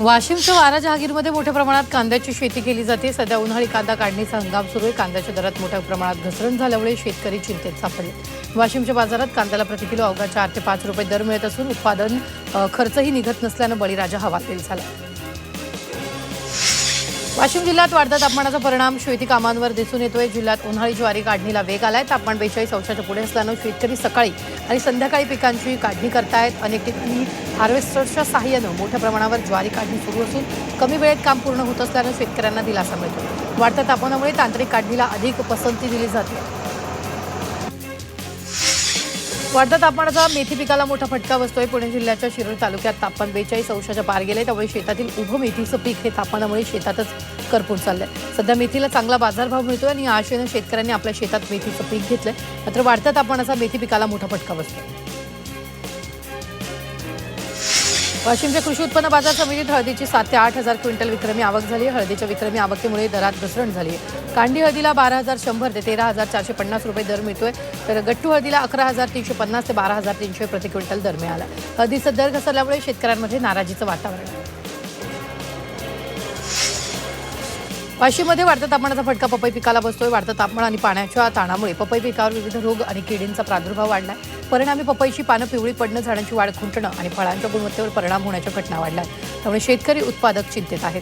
वाशिमच्या वारा जहागीरमध्ये मोठ्या प्रमाणात कांद्याची शेती केली जाते। सध्या उन्हाळी कांदा काढणीचा हंगाम सुरू आहे। कांद्याच्या दरात मोठ्या प्रमाणात घसरण झाल्यामुळे शेतकरी चिंतेत सापडले। वाशिमच्या बाजारात कांद्याला प्रति किलो अवघा 4 ते 5 रुपये दर मिळत असून उत्पादन खर्चही निघत नसल्याने बळीराजा हवालदिल झाला। वाशिम जिल्ह्यात वाढत्या तापमानाचा परिणाम शेती कामांवर दिसून येतोय। जिल्ह्यात उन्हाळी ज्वारी काढणीला वेग आलाय। तापमान 42 अंशाच्या पुढे असल्याने शेतकरी सकाळी आणि संध्याकाळी पिकांची काढणी करतायत। अनेक ठिकाणी हार्वेस्टरच्या सहाय्याने मोठ्या प्रमाणावर ज्वारी काढणी सुरू असून कमी वेळेत काम पूर्ण होत असल्याने शेतकऱ्यांना दिलासा मिळतो। वाढत्या तापमानामुळे तांत्रिक काढणीला अधिक पसंती दिली जाते। वाढत्या तापमानाचा मेथी पिकाला मोठा फटका बसतोय। पुणे जिल्ह्याच्या शिरूर तालुक्यात तापमान 42 अंशाच्या पार गेले। त्यामुळे शेतातील उभं मेथीचं पीक हे तापमानामुळे शेतातच करपून चाललंय। सध्या मेथीला चांगला बाजारभाव मिळतोय आणि या आशेने शेतकऱ्यांनी आपल्या शेतात मेथीचं पीक घेतलंय। मात्र वाढत्या तापमानाचा मेथी पिकाला मोठा फटका बसतोय। वाशिमच्या कृषी उत्पन्न बाजार समितीत हळदीची 7 ते 8 हजार क्विंटल विक्रमी आवक झाली आहे। हळदीच्या विक्रमी आवकेमुळे दरात घसरण झाली आहे। कांडी हळदीला 12,100 ते 13,450 रुपये दर मिळतोय, तर गट्टू हळदीला 11,350 ते 12,300 प्रति क्विंटल दर मिळाला। हळदीचा दर घसरल्यामुळे शेतकऱ्यांमध्ये नाराजीचं वातावरण आहे। वाशिममध्ये वाढत्या तापमानाचा फटका पपई पिकाला बसतोय। वाढतं तापमान आणि पाण्याच्या ताणामुळे पपई पिकावर विविध रोग आणि किडींचा प्रादुर्भाव वाढलाय। परिणामी पपईची पानं पिवळी पडणं, झाडांची वाढ खुंटणं आणि फळांच्या गुणवत्तेवर परिणाम होण्याच्या घटना वाढल्या। त्यामुळे शेतकरी उत्पादक चिंतेत आहेत।